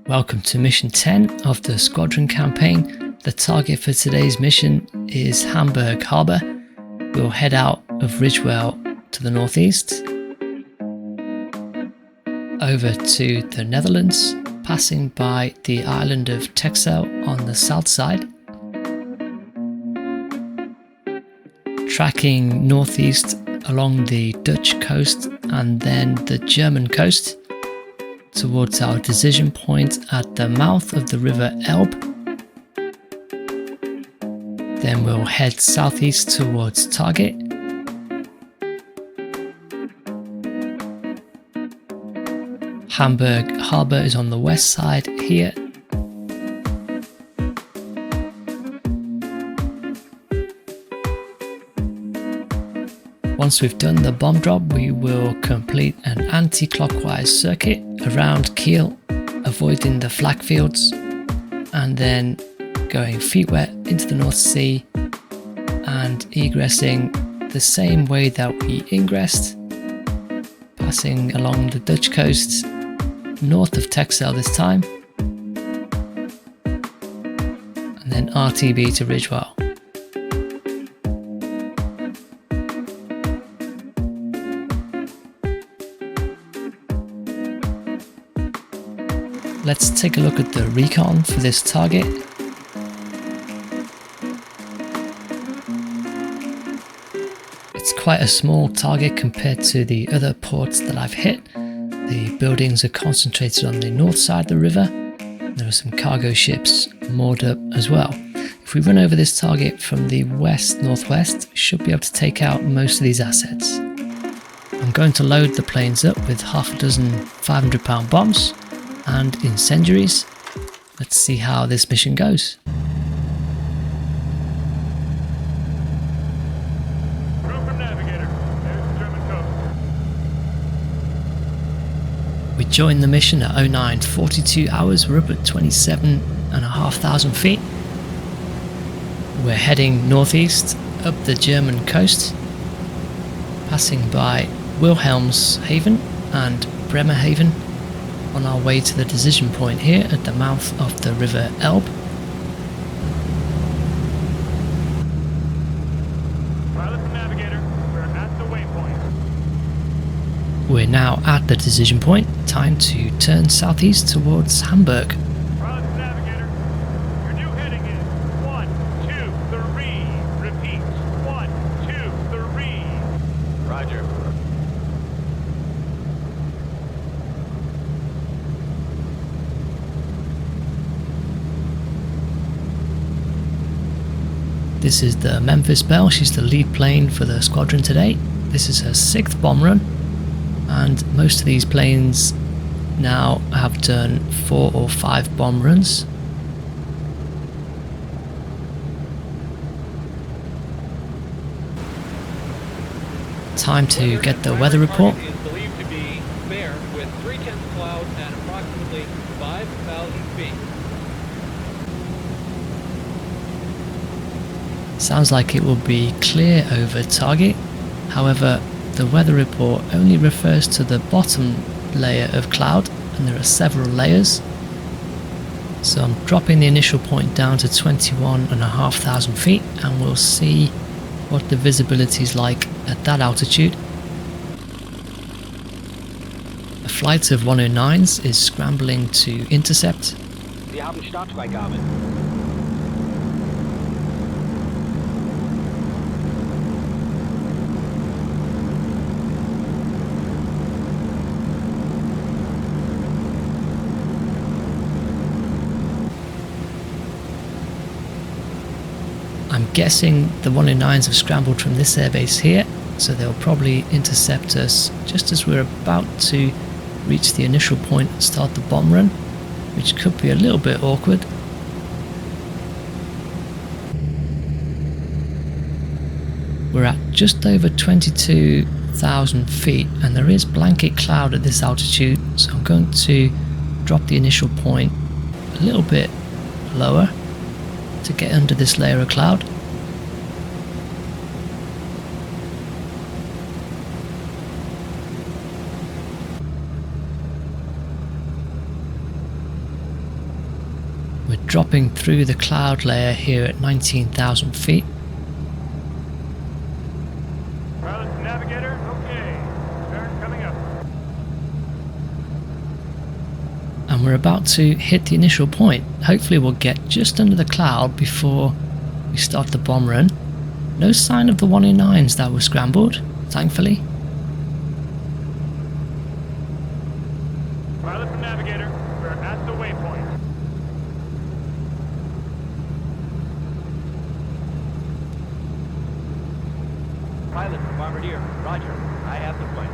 Welcome to mission 10 of the Squadron Campaign. The target for today's mission is Hamburg Harbour. We'll head out of Ridgewell to the northeast, over to the Netherlands, passing by the island of Texel on the south side, tracking northeast along the Dutch coast and then the German coast towards our decision point at the mouth of the river Elbe. Then we'll head southeast towards target. Hamburg Harbour is on the west side here. Once we've done the bomb drop, we will complete an anti-clockwise circuit around Kiel, avoiding the flak fields, and then going feet wet into the North Sea and egressing the same way that we ingressed, passing along the Dutch coast north of Texel this time, and then RTB to Ridgewell. Let's take a look at the recon for this target. It's quite a small target compared to the other ports that I've hit. The buildings are concentrated on the north side of the river. There are some cargo ships moored up as well. If we run over this target from the west-northwest, we should be able to take out most of these assets. I'm going to load the planes up with half a dozen 500-pound bombs and incendiaries. Let's see how this mission goes. We joined the mission at 09:42 hours. We're up at 27,500 feet. We're heading northeast up the German coast, passing by Wilhelmshaven and Bremerhaven on our way to the decision point here at the mouth of the river Elbe. Pilot and navigator, we're at the waypoint. We're now at the decision point. Time to turn southeast towards Hamburg. Pilot and navigator, your new heading is 123. Repeat, 123. Roger. This is the Memphis Belle. She's the lead plane for the squadron today. This is her 6th bomb run, and most of these planes now have done 4 or 5 bomb runs. Time to get the weather report. Is believed to be fair with 3/10 cloud and approximately 5,000 feet. Sounds like it will be clear over target. However, the weather report only refers to the bottom layer of cloud, and there are several layers. So I'm dropping the initial point down to 21,500 feet, and we'll see what the visibility is like at that altitude. A flight of 109s is scrambling to intercept. Sie haben Startfreigabe. I'm guessing the 109s have scrambled from this airbase here, so they'll probably intercept us just as we're about to reach the initial point and start the bomb run, which could be a little bit awkward. We're at just over 22,000 feet, and there is blanket cloud at this altitude, so I'm going to drop the initial point a little bit lower to get under this layer of cloud. We're dropping through the cloud layer here at 19,000 feet. Pilot to navigator, okay. Turn coming up. And we're about to hit the initial point. Hopefully we'll get just under the cloud before we start the bomb run. No sign of the 109s that were scrambled, thankfully. Pilot to navigator, we're at the waypoint. Pilot from Bombardier. Roger. I have the point.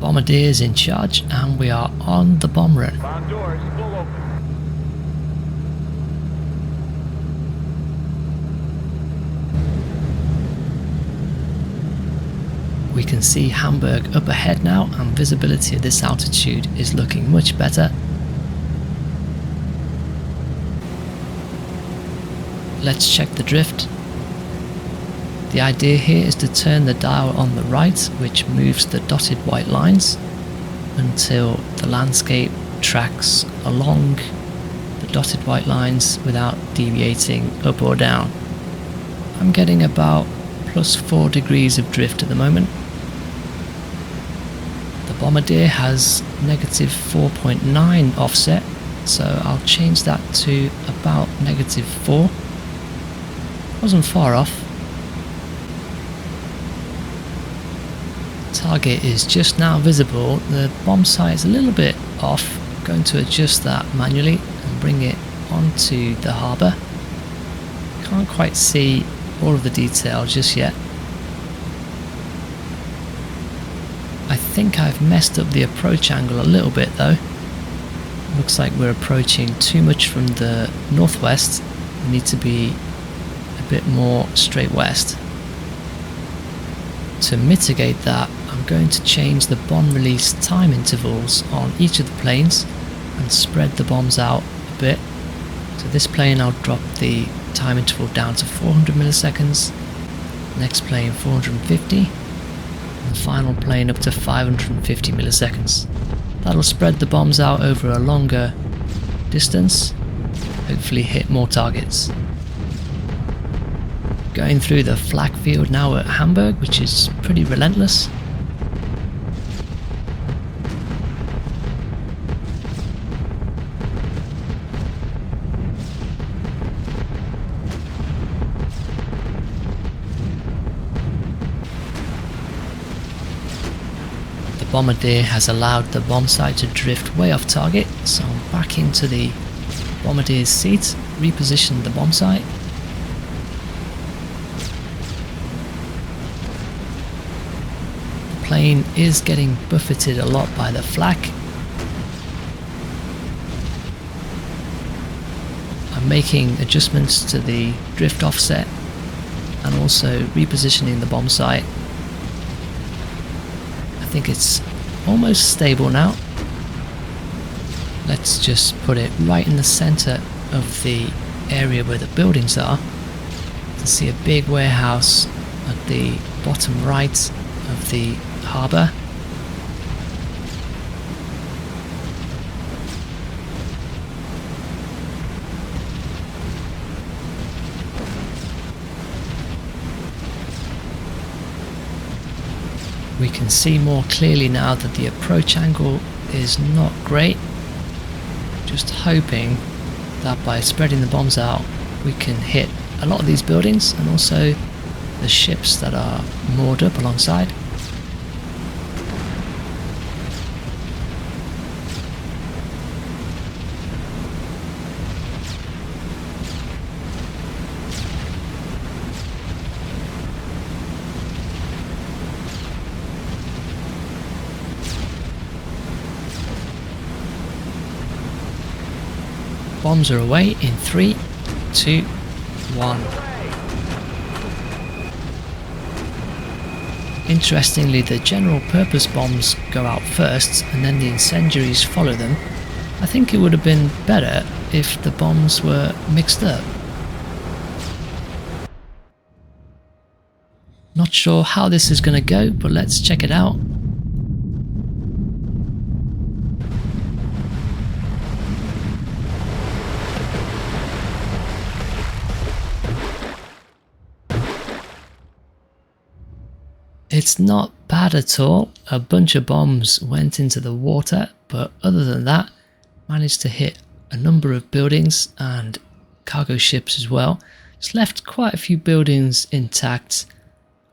Bombardier's in charge and we are on the bomb run. Bomb doors full open. We can see Hamburg up ahead now and visibility at this altitude is looking much better. Let's check the drift. The idea here is to turn the dial on the right, which moves the dotted white lines until the landscape tracks along the dotted white lines without deviating up or down. I'm getting about +4 degrees of drift at the moment. The Bombardier has -4.9 offset, so I'll change that to about -4. Wasn't far off. Target is just now visible. The bomb sight is a little bit off. I'm going to adjust that manually and bring it onto the harbour. Can't quite see all of the detail just yet. I think I've messed up the approach angle a little bit though. Looks like we're approaching too much from the northwest. We need to be a bit more straight west. To mitigate that, I'm going to change the bomb release time intervals on each of the planes and spread the bombs out a bit. So this plane I'll drop the time interval down to 400 milliseconds, next plane 450, and the final plane up to 550 milliseconds. That'll spread the bombs out over a longer distance, hopefully hit more targets. Going through the flak field now at Hamburg, which is pretty relentless. The Bombardier has allowed the bomb sight to drift way off target, so I'm back into the Bombardier's seat, reposition the bomb sight. The plane is getting buffeted a lot by the flak. I'm making adjustments to the drift offset and also repositioning the bomb sight. I think it's almost stable now. Let's just put it right in the center of the area where the buildings are. You can see a big warehouse at the bottom right of the harbour. We can see more clearly now that the approach angle is not great. Just hoping that by spreading the bombs out we can hit a lot of these buildings and also the ships that are moored up alongside. Bombs are away in 3, 2, 1. Interestingly, the general purpose bombs go out first and then the incendiaries follow them. I think it would have been better if the bombs were mixed up. Not sure how this is going to go, but let's check it out. It's not bad at all. A bunch of bombs went into the water, but other than that, managed to hit a number of buildings and cargo ships as well. Just left quite a few buildings intact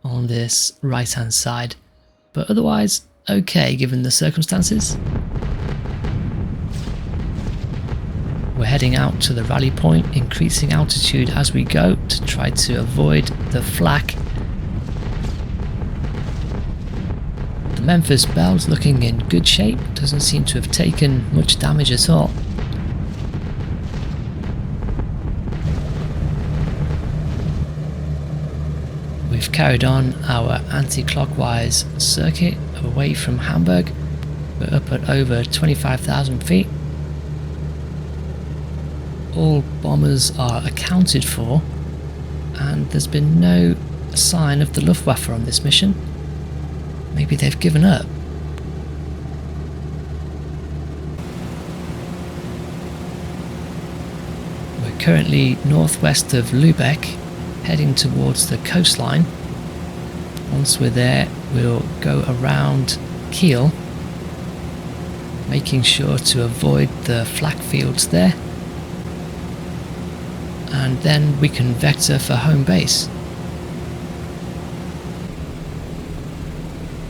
on this right hand side, but otherwise okay given the circumstances. We're heading out to the rally point, increasing altitude as we go to try to avoid the flak. The Memphis Belle's looking in good shape, doesn't seem to have taken much damage at all. We've carried on our anti-clockwise circuit away from Hamburg. We're up at over 25,000 feet. All bombers are accounted for, and there's been no sign of the Luftwaffe on this mission. Maybe they've given up. We're currently northwest of Lübeck, heading towards the coastline. Once we're there, we'll go around Kiel, making sure to avoid the flak fields there, and then we can vector for home base.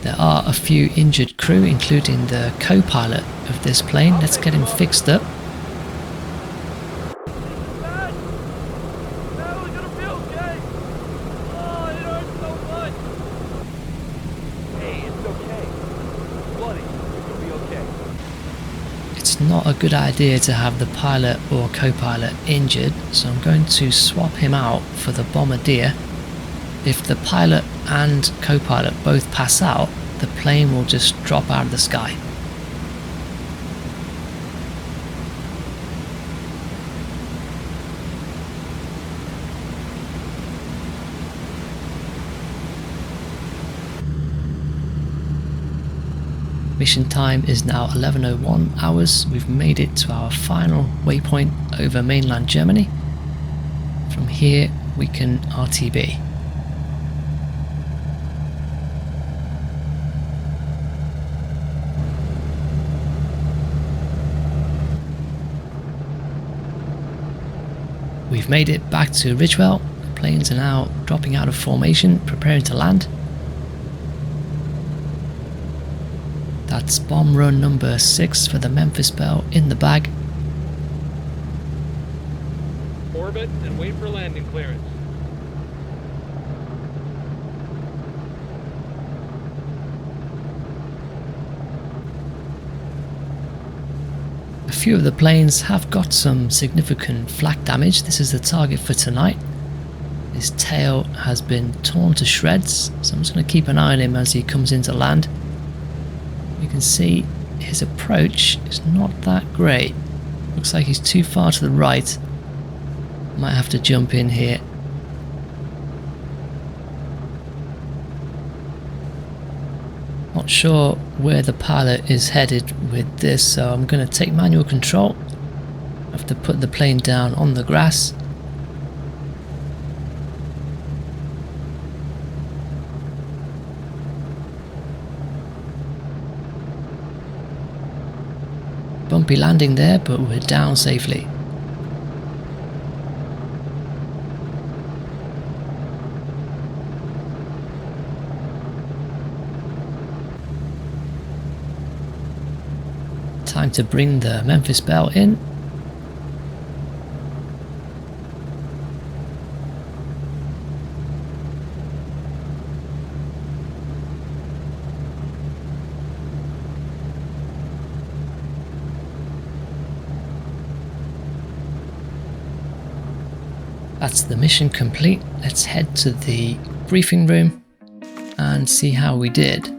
There are a few injured crew, including the co-pilot of this plane. Let's get him fixed up. It's not a good idea to have the pilot or co-pilot injured, so I'm going to swap him out for the bombardier. If the pilot and co-pilot both pass out, the plane will just drop out of the sky. Mission time is now 11:01 hours. We've made it to our final waypoint over mainland Germany. From here we can RTB. We've made it back to Ridgewell. The planes are now dropping out of formation, preparing to land. That's bomb run number 6 for the Memphis Belle in the bag. Orbit and wait for landing clearance. A few of the planes have got some significant flak damage. This is the target for tonight. His tail has been torn to shreds, so I'm just going to keep an eye on him as he comes into land. You can see his approach is not that great. Looks like he's too far to the right. Might have to jump in here. Not sure where the pilot is headed with this, so I'm going to take manual control. I have to put the plane down on the grass. Bumpy landing there, but we're down safely. Time to bring the Memphis Belle in. That's the mission complete. Let's head to the briefing room and see how we did.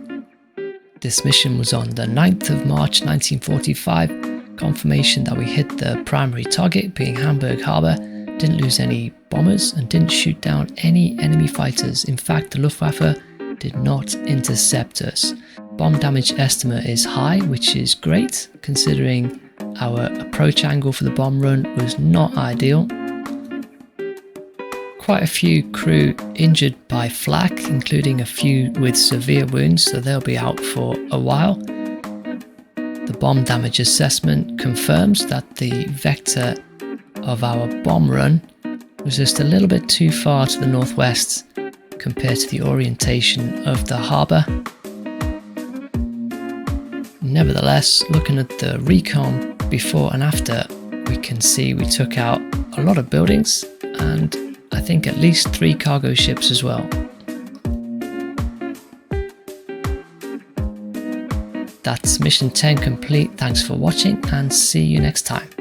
This mission was on the 9th of March 1945. Confirmation that we hit the primary target, being Hamburg Harbour, didn't lose any bombers and didn't shoot down any enemy fighters. In fact, the Luftwaffe did not intercept us. Bomb damage estimate is high, which is great, considering our approach angle for the bomb run was not ideal. quite a few crew injured by flak, including a few with severe wounds, so they'll be out for a while. The bomb damage assessment confirms that the vector of our bomb run was just a little bit too far to the northwest compared to the orientation of the harbour. Nevertheless, looking at the recon before and after, we can see we took out a lot of buildings and I think at least 3 cargo ships as well. That's mission 10 complete. Thanks for watching and see you next time.